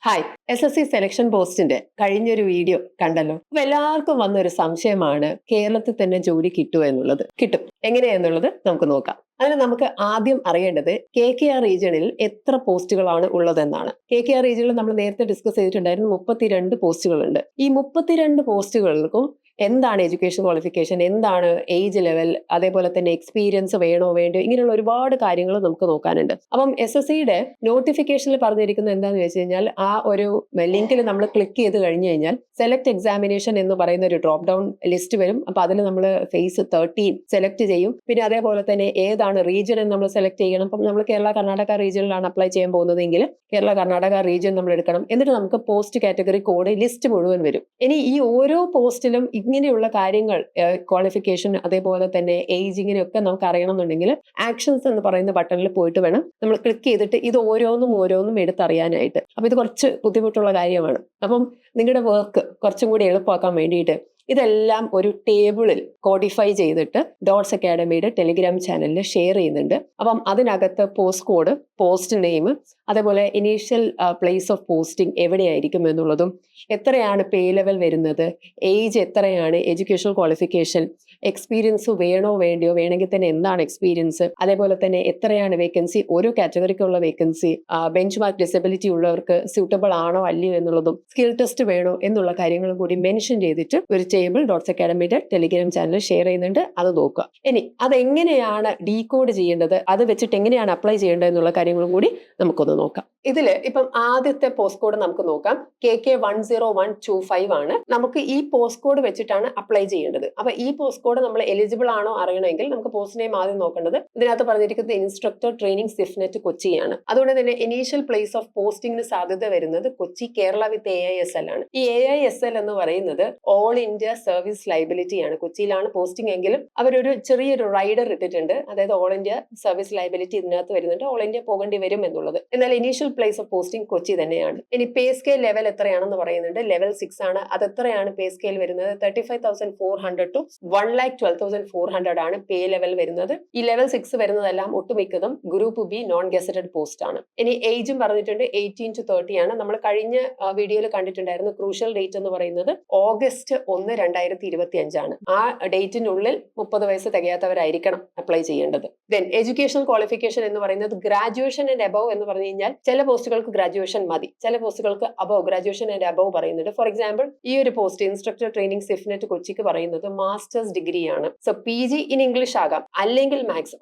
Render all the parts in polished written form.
Hi, SSC selection പോസ്റ്റിന്റെ കഴിഞ്ഞൊരു video കണ്ടല്ലോ. അപ്പൊ എല്ലാവർക്കും വന്നൊരു സംശയമാണ് കേരളത്തിൽ തന്നെ ജോലി കിട്ടുമോ എന്നുള്ളത്. കിട്ടും. എങ്ങനെയാന്നുള്ളത് നമുക്ക് നോക്കാം. അതിന് നമുക്ക് ആദ്യം അറിയേണ്ടത് KKR റീജിയണിൽ എത്ര പോസ്റ്റുകളാണ് ഉള്ളതെന്നാണ്. KKR റീജിയണിൽ നമ്മൾ നേരത്തെ ഡിസ്കസ് ചെയ്തിട്ടുണ്ടായിരുന്നു 32 പോസ്റ്റുകളുണ്ട്. ഈ 32 പോസ്റ്റുകൾക്കും എന്താണ് എഡ്യൂക്കേഷൻ ക്വാളിഫിക്കേഷൻ, എന്താണ് ഏജ് ലെവൽ, അതേപോലെ തന്നെ എക്സ്പീരിയൻസ് വേണോ വേണ്ടോ, ഇങ്ങനെയുള്ള ഒരുപാട് കാര്യങ്ങൾ നമുക്ക് നോക്കാനുണ്ട്. അപ്പം SSCയുടെ നോട്ടിഫിക്കേഷനിൽ പറഞ്ഞിരിക്കുന്നത് എന്താണെന്ന് വെച്ച് കഴിഞ്ഞാൽ, ആ ഒരു ലിങ്കിൽ നമ്മൾ ക്ലിക്ക് ചെയ്ത് കഴിഞ്ഞു കഴിഞ്ഞാൽ സെലക്ട് എക്സാമിനേഷൻ എന്ന് പറയുന്ന ഒരു ഡ്രോപ്പ് ഡൗൺ ലിസ്റ്റ് വരും. അപ്പൊ അതിൽ നമ്മൾ ഫേസ് 13 സെലക്ട് ചെയ്യും. പിന്നെ അതേപോലെ തന്നെ ഏതാണ് റീജിയൻ എന്ന് നമ്മൾ സെലക്ട് ചെയ്യണം. അപ്പം നമ്മൾ കേരള കർണാടക റീജിയനിലാണ് അപ്ലൈ ചെയ്യാൻ പോകുന്നതെങ്കിൽ കേരള കർണാടക റീജിയൻ നമ്മൾ എടുക്കണം. എന്നിട്ട് നമുക്ക് പോസ്റ്റ് കാറ്റഗറി കോഡ് ലിസ്റ്റ് മുഴുവൻ വരും. ഇനി ഈ ഓരോ പോസ്റ്റിലും ഇങ്ങനെയുള്ള കാര്യങ്ങൾ, ക്വാളിഫിക്കേഷൻ, അതേപോലെ തന്നെ ഏജ്, ഇങ്ങനെയൊക്കെ നമുക്ക് അറിയണമെന്നുണ്ടെങ്കിൽ ആക്ഷൻസ് എന്ന് പറയുന്ന ബട്ടണിൽ പോയിട്ട് വേണം നമ്മൾ ക്ലിക്ക് ചെയ്തിട്ട് ഇത് ഓരോന്നും എടുത്തറിയാനായിട്ട്. അപ്പൊ ഇത് കുറച്ച് ബുദ്ധിമുട്ടുള്ള കാര്യമാണ്. അപ്പം നിങ്ങളുടെ വർക്ക് കുറച്ചും കൂടി എളുപ്പമാക്കാൻ വേണ്ടിയിട്ട് ഇതെല്ലാം ഒരു ടേബിളിൽ കോഡിഫൈ ചെയ്തിട്ട് ഡോട്ട്സ് അക്കാഡമിയുടെ ടെലിഗ്രാം ചാനലിൽ ഷെയർ ചെയ്യുന്നുണ്ട്. അപ്പം അതിനകത്ത് പോസ്റ്റ് കോഡ്, പോസ്റ്റ് നെയിം, അതേപോലെ ഇനീഷ്യൽ പ്ലേസ് ഓഫ് പോസ്റ്റിംഗ് എവിടെയായിരിക്കും എന്നുള്ളതും, എത്രയാണ് പേ ലെവൽ വരുന്നത്, ഏജ് എത്രയാണ്, എഡ്യൂക്കേഷൻ ക്വാളിഫിക്കേഷൻ, എക്സ്പീരിയൻസ് വേണോ വേണ്ടിയോ, വേണമെങ്കിൽ തന്നെ എന്താണ് എക്സ്പീരിയൻസ്, അതേപോലെ തന്നെ എത്രയാണ് വേക്കൻസി, ഓരോ കാറ്റഗറിക്കുള്ള വേക്കൻസി, ബെഞ്ച് മാർക്ക് ഡിസബിലിറ്റി ഉള്ളവർക്ക് സ്യൂട്ടബിൾ ആണോ അല്ലയോ എന്നുള്ളതും, സ്കിൽ ടെസ്റ്റ് വേണോ എന്നുള്ള കാര്യങ്ങളും കൂടി മെൻഷൻ ചെയ്തിട്ട് ഒരു ടേബിൾ ഡോട്ട്സ് അക്കാഡമിയുടെ ടെലിഗ്രാം ചാനൽ ഷെയർ ചെയ്യുന്നുണ്ട്. അത് നോക്കുക. ഇനി അതെങ്ങനെയാണ് ഡീകോഡ് ചെയ്യേണ്ടത്, അത് വെച്ചിട്ട് എങ്ങനെയാണ് അപ്ലൈ ചെയ്യേണ്ടത് എന്നുള്ള കാര്യങ്ങളും കൂടി നമുക്കൊന്ന് നോക്കാം. ഇതില് ഇപ്പം ആദ്യത്തെ പോസ്റ്റ് കോഡ് നമുക്ക് നോക്കാം. KK10125 ആണ്. നമുക്ക് ഈ പോസ്റ്റ് കോഡ് വെച്ചിട്ടാണ് അപ്ലൈ ചെയ്യേണ്ടത്. അപ്പൊ ഈ പോസ്റ്റ് കോഡ് നമ്മൾ എലിജിബിൾ ആണോ അറിയണമെങ്കിൽ നമുക്ക് പോസ്റ്റ് നെയിം ആദ്യം നോക്കേണ്ടത്. ഇതിനകത്ത് പറഞ്ഞിരിക്കുന്നത് ഇൻസ്ട്രക്ടർ ട്രെയിനിങ് സ്വിഫ്നെറ്റ് കൊച്ചിയാണ്. അതുകൊണ്ട് തന്നെ ഇനീഷ്യൽ പ്ലേസ് ഓഫ് പോസ്റ്റിംഗിന് സാധ്യത വരുന്നത് കൊച്ചി, കേരള വിത്ത് AISL ആണ്. ഈ AISL എന്ന് പറയുന്നത് ഓൾ ഇന്ത്യ സർവീസ് ലൈബിലിറ്റി ആണ്. കൊച്ചിയിലാണ് പോസ്റ്റിംഗ് എങ്കിലും അവരൊരു ചെറിയൊരു റൈഡർ ഇട്ടിട്ടുണ്ട്. അതായത് ഓൾ ഇന്ത്യ സർവീസ് ലൈബിലിറ്റി ഇതിനകത്ത് വരുന്നുണ്ട്. ഓൾ ഇന്ത്യ പോകേണ്ടി വരും എന്നുള്ളത്. എന്നാൽ initial place of posting Kochi തന്നെയാണ്. ഇനി പേ സ്കെയിൽ ലെവൽ എത്രയാണെന്ന് പറയുന്നുണ്ട്. ലെവൽ 6 ആണ്. അത് എത്രയാണ് പേ സ്കെയിൽ വരുന്നത്? 35,400 to 1,12,400 ആണ് പേ ലെവൽ വരുന്നത്. ഈ ലെവൽ 6 വരുന്നതെല്ലാം ഒട്ടുമിക്കതും group B non gazetted post ആണ്. ഇനി ഏജും പറഞ്ഞിട്ടുണ്ട് 18 to 30 ആണ്. നമ്മൾ കഴിഞ്ഞ വീഡിയോയിൽ കണ്ടിട്ടുണ്ടായിരുന്നു. ക്രൂഷ്യൽ ഡേറ്റ് എന്ന് പറയുന്നത് August 1, 2025 ആണ്. ആ ഡേറ്റിനുള്ളിൽ 30 വയസ്സ് തികയാത്തവരായിരിക്കണം അപ്ലൈ ചെയ്യേണ്ടത്. ദെൻ എഡ്യൂക്കേഷൻ ക്വാളിഫിക്കേഷൻ എന്ന് പറയുന്നത് ഗ്രാജുവേഷൻ ആൻഡ് അബവ് എന്ന് പറഞ്ഞു കഴിഞ്ഞാൽ ചില പോസ്റ്റുകൾക്ക് ഗ്രാജുവേഷൻ മതി, ചില പോസ്റ്റുകൾക്ക് അബവ്, ഗ്രാജുവേഷൻ ആൻഡ് അബവ് പറയുന്നുണ്ട്. ഫോർ എക്സാമ്പിൾ ഈ ഒരു പോസ്റ്റ് ഇൻസ്ട്രക്ടർ ട്രെയിനിങ് സ്വിഫ്നെറ്റ് കൊച്ചിക്ക് പറയുന്നത് മാസ്റ്റേഴ്സ് ഡിഗ്രി ആണ്. സോ PG ഇൻ ഇംഗ്ലീഷ് ആകാം, അല്ലെങ്കിൽ മാത്സ്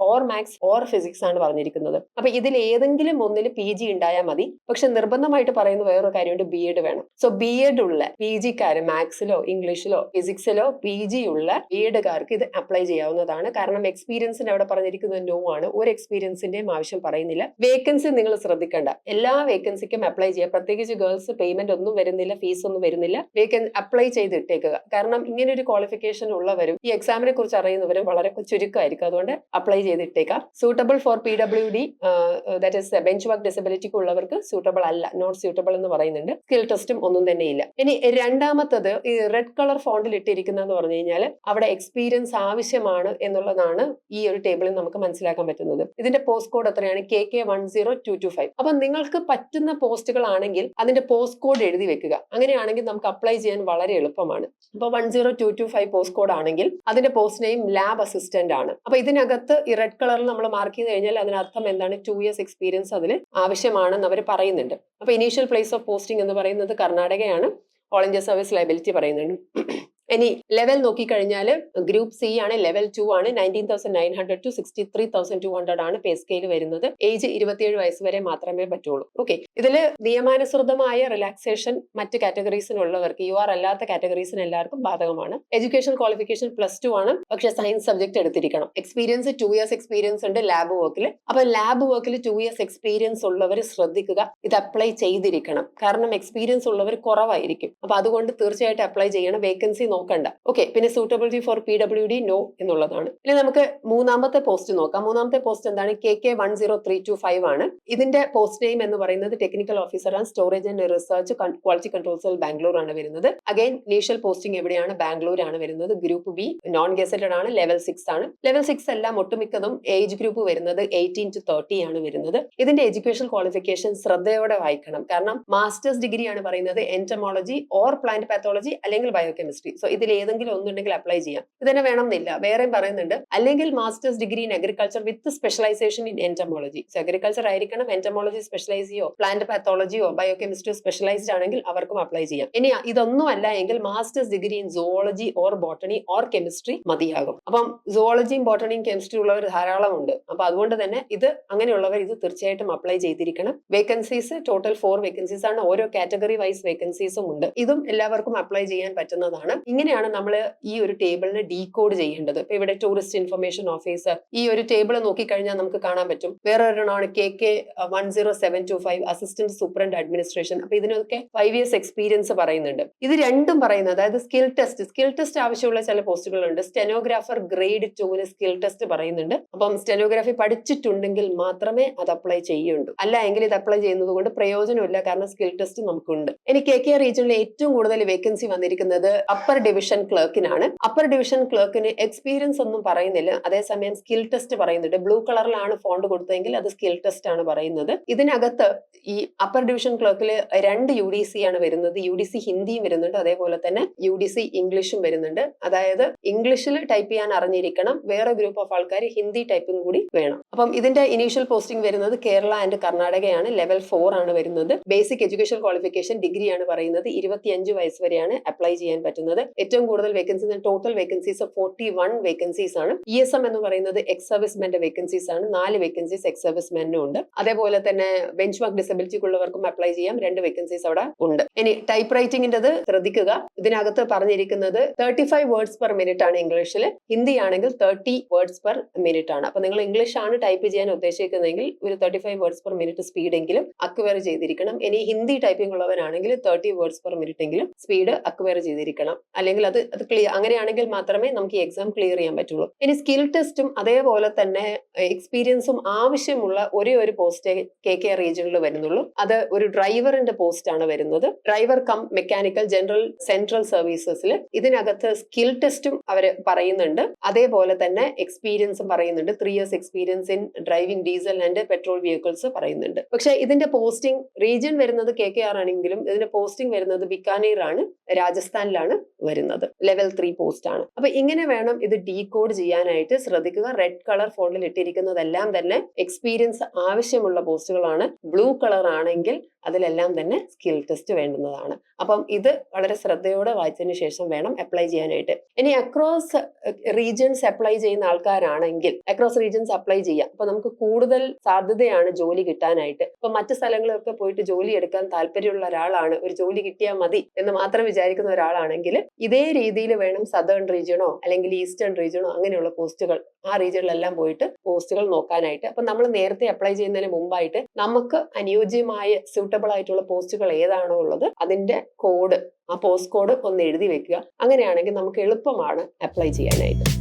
ഓർ ഫിസിക്സ് ആണ് പറഞ്ഞിരിക്കുന്നത്. അപ്പൊ ഇതിൽ ഏതെങ്കിലും ഒന്നിൽ PG ഉണ്ടായാൽ മതി. പക്ഷെ നിർബന്ധമായിട്ട് പറയുന്ന വേറൊരു കാര്യമുണ്ട്, BEd വേണം. സോ BEd ഉള്ള PGക്കാര് മാത്സിലോ ഇംഗ്ലീഷിലോ ഫിസിക്സിലോ PG ഉള്ള BEdകാർക്ക് ഇത് അപ്ലൈ ചെയ്യാവുന്നതാണ്. കാരണം എക്സ്പീരിയൻസിന് അവിടെ പറഞ്ഞിരിക്കുന്നത് നോ ആണ്. ഒരു എക്സ്പീരിയൻസിന്റെയും ആവശ്യം പറയുന്നില്ല. വേക്കൻസി നിങ്ങൾ ശ്രദ്ധിക്കേണ്ട, എല്ലാ വേക്കൻസിക്കും അപ്ലൈ ചെയ്യുക. പ്രത്യേകിച്ച് ഗേൾസ് പേയ്മെന്റ് ഒന്നും വരുന്നില്ല, ഫീസ് ഒന്നും വരുന്നില്ല. അപ്ലൈ ചെയ്തിട്ടേക്കുക. കാരണം ഇങ്ങനെ ഒരു ക്വാളിഫിക്കേഷൻ ഉള്ളവരും ഈ എക്സാമിനെ കുറിച്ച് അറിയുന്നവരും വളരെ ചുരുക്കമായിരിക്കും. അതുകൊണ്ട് അപ്ലൈ ചെയ്തിട്ടേക്കാം. Suitable for PWD, that is bench work ഡിസബിലിറ്റിക്ക് ഉള്ളവർക്ക് സൂട്ടബിൾ അല്ല, നോട്ട് സ്യൂട്ടബിൾ എന്ന് പറയുന്നുണ്ട്. സ്കിൽ ടെസ്റ്റും ഒന്നും തന്നെ ഇല്ല. ഇനി രണ്ടാമത്തത് ഈ റെഡ് കളർ ഫോണ്ടിൽ ഇട്ടിരിക്കുന്നതെന്ന് പറഞ്ഞു കഴിഞ്ഞാൽ അവിടെ എക്സ്പീരിയൻസ് ആവശ്യമാണ് എന്നുള്ളതാണ് ഈ ഒരു ടേബിളിൽ നമുക്ക് മനസ്സിലാക്കാൻ പറ്റുന്നത്. ഇതിന്റെ പോസ്റ്റ് കോഡ് എത്രയാണ്? KK10225. അപ്പൊ നിങ്ങൾക്ക് പറ്റുന്ന പോസ്റ്റുകളാണെങ്കിൽ അതിന്റെ പോസ്റ്റ് കോഡ് എഴുതി വെക്കുക. അങ്ങനെയാണെങ്കിൽ നമുക്ക് അപ്ലൈ ചെയ്യാൻ വളരെ എളുപ്പമാണ്. അപ്പൊ 10225 പോസ്റ്റ് കോഡ് ആണെങ്കിൽ അതിന്റെ പോസ്റ്റ് നെയിം ലാബ് അസിസ്റ്റന്റ് ആണ്. അപ്പൊ ഇതിനകത്ത് ഈ റെഡ് കളറിൽ നമ്മൾ മാർക്ക് ചെയ്ത് കഴിഞ്ഞാൽ അതിനർത്ഥം എന്താണ്? 2 years എക്സ്പീരിയൻസ് അതിൽ ആവശ്യമാണെന്ന് അവർ പറയുന്നുണ്ട്. അപ്പൊ ഇനീഷ്യൽ പ്ലേസ് ഓഫ് പോസ്റ്റിംഗ് എന്ന് പറയുന്നത് കർണാടകയാണ്. ഓൾ ഇന്ത്യ സർവീസ് ലയബിലിറ്റി പറയുന്നുണ്ട്. ഇനി ലെവൽ നോക്കിക്കഴിഞ്ഞാൽ ഗ്രൂപ്പ് C ആണ്, ലെവൽ 2 ആണ്. 19,900 to 63,200 ആണ് പേ സ്കെയിൽ വരുന്നത്. ഏജ് 27 വയസ്സ് വരെ മാത്രമേ പറ്റുള്ളൂ. ഓക്കെ, ഇതില് നിയമാനുസൃതമായ റിലാക്സേഷൻ മറ്റ് കാറ്റഗറീസിനുള്ളവർക്ക്, UR അല്ലാത്ത കാറ്റഗറീസിന് എല്ലാവർക്കും ബാധകമാണ്. എഡ്യൂക്കേഷൻ ക്വാളിഫിക്കേഷൻ +2 ആണ്. പക്ഷെ സയൻസ് സബ്ജക്ട് എടുത്തിരിക്കണം. എക്സ്പീരിയൻസ് 2 years എക്സ്പീരിയൻസ് ഉണ്ട് ലാബ് വർക്കിൽ. അപ്പൊ ലാബ് വർക്കിൽ 2 years എക്സ്പീരിയൻസ് ഉള്ളവർ ശ്രദ്ധിക്കുക, ഇത് അപ്ലൈ ചെയ്തിരിക്കണം. കാരണം എക്സ്പീരിയൻസ് ഉള്ളവർ കുറവായിരിക്കും. അപ്പൊ അതുകൊണ്ട് തീർച്ചയായിട്ടും അപ്ലൈ ചെയ്യണം. വേക്കൻസി നോക്കണ്ട. ഓക്കെ, പിന്നെ സൂട്ടബിലിറ്റി ഫോർ PWD നോ എന്നുള്ളതാണ്. ഇനി നമുക്ക് മൂന്നാമത്തെ പോസ്റ്റ് നോക്കാം. മൂന്നാമത്തെ പോസ്റ്റ് എന്താണ്? KK10325 ആണ്. ഇതിന്റെ പോസ്റ്റ് നെയിം എന്ന് പറയുന്നത് technical officer and storage and research quality control cell Bangalore ആണ് വരുന്നത്. അഗൈൻ ഇനീഷ്യൽ പോസ്റ്റിംഗ് എവിടെയാണ്? ബാംഗ്ലൂർ ആണ് വരുന്നത്. ഗ്രൂപ്പ് ബി, നോൺ ഗസറ്റഡ് ആണ്. ലെവൽ 6 ആണ്. ലെവൽ 6 എല്ലാം ഒട്ടുമിക്കതും ഏജ് ഗ്രൂപ്പ് വരുന്നത് 18 to 30 ആണ് വരുന്നത്. ഇതിന്റെ എഡ്യൂക്കേഷൻ ക്വാളിഫിക്കേഷൻ ശ്രദ്ധയോടെ വായിക്കണം. കാരണം മാസ്റ്റേഴ്സ് ഡിഗ്രി ആണ് പറയുന്നത് എന്റമോളജി ഓർ പ്ലാന്റ് പാത്തോളജി അല്ലെങ്കിൽ ബയോകെമിസ്ട്രി. സോ ഇതിൽ ഏതെങ്കിലും ഒന്നുണ്ടെങ്കിൽ അപ്ലൈ ചെയ്യാം. ഇതന്നെ വേണമെന്നില്ല, വേറെയും പറയുന്നുണ്ട്. അല്ലെങ്കിൽ masters degree in agriculture with specialisation in entomology. So agriculture ആയിരിക്കണം, എന്റമോളജി സ്പെഷ്യലൈസ് ചെയ്യോ പ്ലാന്റ് പാത്തോളജിയോ ബയോകെമിസ്ട്രിയോ സ്പെഷ്യലൈസ്ഡ് ആണെങ്കിൽ അവർക്കും അപ്ലൈ ചെയ്യാം. ഇനി ഇതൊന്നും അല്ല എങ്കിൽ masters degree in zoology or botany or chemistry മതിയാകും. അപ്പം സുവോളജിയും ബോട്ടണിയും കെമിസ്ട്രി ഉള്ളവർ ധാരാളം ഉണ്ട്. അപ്പൊ അതുകൊണ്ട് തന്നെ അങ്ങനെയുള്ളവർ ഇത് തീർച്ചയായിട്ടും അപ്ലൈ ചെയ്തിരിക്കണം. വേക്കൻസീസ് ടോട്ടൽ 4 വേക്കൻസീസ് ആണ്. ഓരോ കാറ്റഗറി വൈസ് വേക്കൻസീസും ഉണ്ട്. ഇതും എല്ലാവർക്കും അപ്ലൈ ചെയ്യാൻ പറ്റുന്നതാണ്. ഇങ്ങനെയാണ് നമ്മൾ ഈ ഒരു ടേബിളിന് ഡീകോഡ് ചെയ്യേണ്ടത്. ഇപ്പൊ ഇവിടെ ടൂറിസ്റ്റ് ഇൻഫർമേഷൻ ഓഫീസർ, ഈ ഒരു ടേബിൾ നോക്കിക്കഴിഞ്ഞാൽ നമുക്ക് കാണാൻ പറ്റും. വേറൊരെണ്ണമാണ് KK10725 അസിസ്റ്റന്റ് സൂപ്രണ്ട് അഡ്മിനിസ്ട്രേഷൻ. അപ്പൊ ഇതിനൊക്കെ 5 years എക്സ്പീരിയൻസ് പറയുന്നുണ്ട്. ഇത് രണ്ടും പറയുന്നത്, അതായത് സ്കിൽ ടെസ്റ്റ് ആവശ്യമുള്ള ചില പോസ്റ്റുകളുണ്ട്. സ്റ്റെനോഗ്രാഫർ ഗ്രേഡ് 2 സ്കിൽ ടെസ്റ്റ് പറയുന്നുണ്ട്. അപ്പം സ്റ്റെനോഗ്രാഫി പഠിച്ചിട്ടുണ്ടെങ്കിൽ മാത്രമേ അത് അപ്ലൈ ചെയ്യുള്ളൂ. അല്ല എങ്കിൽ ഇത് അപ്ലൈ ചെയ്യുന്നത് കൊണ്ട് പ്രയോജനമില്ല, കാരണം സ്കിൽ ടെസ്റ്റ് നമുക്കുണ്ട്. ഇനി KK റീജിയനിൽ ഏറ്റവും കൂടുതൽ വേക്കൻസി വന്നിരിക്കുന്നത് അപ്പർ ഡിവിഷൻ ക്ലർക്കിനാണ്. അപ്പർ ഡിവിഷൻ ക്ലർക്കിന് എക്സ്പീരിയൻസ് ഒന്നും പറയുന്നില്ല, അതേസമയം സ്കിൽ ടെസ്റ്റ് പറയുന്നുണ്ട്. ബ്ലൂ കളറിലാണ് ഫോണ്ട് കൊടുത്തതെങ്കിൽ അത് സ്കിൽ ടെസ്റ്റ് ആണ് പറയുന്നത്. ഇതിനകത്ത് ഈ അപ്പർ ഡിവിഷൻ ക്ലർക്കിൽ 2 UDC ആണ് വരുന്നത്. UDC ഹിന്ദിയും വരുന്നുണ്ട്, അതേപോലെ തന്നെ UDC ഇംഗ്ലീഷും വരുന്നുണ്ട്. അതായത് ഇംഗ്ലീഷിൽ ടൈപ്പ് ചെയ്യാൻ അറിഞ്ഞിരിക്കണം, വേറെ ഗ്രൂപ്പ് ഓഫ് ആൾക്കാർ ഹിന്ദി ടൈപ്പും കൂടി വേണം. അപ്പം ഇതിന്റെ ഇനീഷ്യൽ പോസ്റ്റിംഗ് വരുന്നത് കേരള ആൻഡ് കർണാടകയാണ്. ലെവൽ 4 ആണ് വരുന്നത്. ബേസിക് എഡ്യൂക്കേഷൻ ക്വാളിഫിക്കേഷൻ ഡിഗ്രി ആണ് പറയുന്നത്. 25 വയസ്സ് വരെയാണ് അപ്ലൈ ചെയ്യാൻ പറ്റുന്നത്. ഏറ്റവും കൂടുതൽ വേക്കൻസീസ്, ടോട്ടൽ വേക്കൻസീസ് 41 വേക്കൻസീസ് ആണ്. ESM എന്ന് പറയുന്നത് എക്സ് സർവീസ്മെന്റെ വേക്കൻസീസ് ആണ്. 4 വേക്കൻസീസ് എക്സ് സർവീസ്മെനും ഉണ്ട്. അതേപോലെ തന്നെ ബെഞ്ച് മാർക്ക് ഡിസബിലിറ്റി ഉള്ളവർക്കും അപ്ലൈ ചെയ്യാം. 2 വേക്കൻസീസ് അവിടെ ഉണ്ട്. ഇനി ടൈപ്പ് റൈറ്റിംഗിന്റെ ശ്രദ്ധിക്കുക. ഇതിനകത്ത് പറഞ്ഞിരിക്കുന്നത് 35 വേർഡ്സ് പെർ മിനിറ്റ് ആണ് ഇംഗ്ലീഷിൽ. ഹിന്ദി ആണെങ്കിൽ 30 വേർഡ്സ് പെർ മിനിറ്റ് ആണ്. അപ്പൊ നിങ്ങൾ ഇംഗ്ലീഷ് ആണ് ടൈപ്പ് ചെയ്യാൻ ഉദ്ദേശിക്കുന്നതെങ്കിൽ ഒരു 35 വേർഡ്സ് പെർ മിനിറ്റ് സ്പീഡെങ്കിലും അക്വയർ ചെയ്തിരിക്കണം. ഇനി ഹിന്ദി ടൈപ്പിംഗ് ഉള്ളവരാണെങ്കിൽ 30 വേർഡ്സ് പെർ മിനിറ്റ് എങ്കിലും സ്പീഡ് അക്വയർ ചെയ്തിരിക്കണം. അല്ലെങ്കിൽ അത് ക്ലിയർ, അങ്ങനെയാണെങ്കിൽ മാത്രമേ നമുക്ക് ഈ എക്സാം ക്ലിയർ ചെയ്യാൻ പറ്റുള്ളൂ. ഇനി സ്കിൽ ടെസ്റ്റും അതേപോലെ തന്നെ എക്സ്പീരിയൻസും ആവശ്യമുള്ള ഒരേ ഒരു പോസ്റ്റ് KK റീജിയനിൽ വരുന്നുള്ളൂ. അത് ഒരു ഡ്രൈവറിന്റെ പോസ്റ്റ് ആണ് വരുന്നത്. Driver cum mechanical general central സർവീസസിൽ ഇതിനകത്ത് സ്കിൽ ടെസ്റ്റും അവർ പറയുന്നുണ്ട്, അതേപോലെ തന്നെ എക്സ്പീരിയൻസും പറയുന്നുണ്ട്. 3 years experience in driving diesel and petrol vehicles പറയുന്നുണ്ട്. പക്ഷെ ഇതിന്റെ പോസ്റ്റിംഗ് റീജിയൻ വരുന്നത് KKR ആണെങ്കിലും ഇതിന്റെ പോസ്റ്റിംഗ് വരുന്നത് ബിക്കാനീർ ആണ്, രാജസ്ഥാനിലാണ് വരുന്നത്. ലെവൽ 3 പോസ്റ്റ് ആണ്. അപ്പൊ ഇങ്ങനെ വേണം ഇത് ഡീകോഡ് ചെയ്യാനായിട്ട്. ശ്രദ്ധിക്കുക, റെഡ് കളർ ഫോണ്ടിൽ ഇട്ടിരിക്കുന്നതെല്ലാം തന്നെ എക്സ്പീരിയൻസ് ആവശ്യമുള്ള പോസ്റ്റുകളാണ്. ബ്ലൂ കളർ ആണെങ്കിൽ അതിലെല്ലാം തന്നെ സ്കിൽ ടെസ്റ്റ് വേണ്ടുന്നതാണ്. അപ്പം ഇത് വളരെ ശ്രദ്ധയോടെ വായിച്ചതിന് ശേഷം വേണം അപ്ലൈ ചെയ്യാനായിട്ട്. ഇനി അക്രോസ് റീജിയൻസ് അപ്ലൈ ചെയ്യുന്ന ആൾക്കാരാണെങ്കിൽ അക്രോസ് റീജിയൻസ് അപ്ലൈ ചെയ്യാം. അപ്പൊ നമുക്ക് കൂടുതൽ സാധ്യതയാണ് ജോലി കിട്ടാനായിട്ട്. ഇപ്പൊ മറ്റു സ്ഥലങ്ങളിലൊക്കെ പോയിട്ട് ജോലി എടുക്കാൻ താല്പര്യമുള്ള ഒരാളാണ്, ഒരു ജോലി കിട്ടിയാൽ മതി എന്ന് മാത്രം വിചാരിക്കുന്ന ഒരാളാണെങ്കിൽ ഇതേ രീതിയിൽ വേണം സദേൺ റീജിയണോ അല്ലെങ്കിൽ ഈസ്റ്റേൺ റീജിയണോ അങ്ങനെയുള്ള പോസ്റ്റുകൾ, ആ റീജിയണിലെല്ലാം പോയിട്ട് പോസ്റ്റുകൾ നോക്കാനായിട്ട്. അപ്പൊ നമ്മൾ നേരത്തെ അപ്ലൈ ചെയ്യുന്നതിന് മുമ്പായിട്ട് നമുക്ക് അനുയോജ്യമായ സ്യൂട്ടബിൾ ആയിട്ടുള്ള പോസ്റ്റുകൾ ഏതാണോ ഉള്ളത് അതിന്റെ കോഡ്, ആ പോസ്റ്റ് കോഡ് ഒന്ന് എഴുതി വെക്കുക. അങ്ങനെയാണെങ്കിൽ നമുക്ക് എളുപ്പമാണ് അപ്ലൈ ചെയ്യാനായിട്ട്.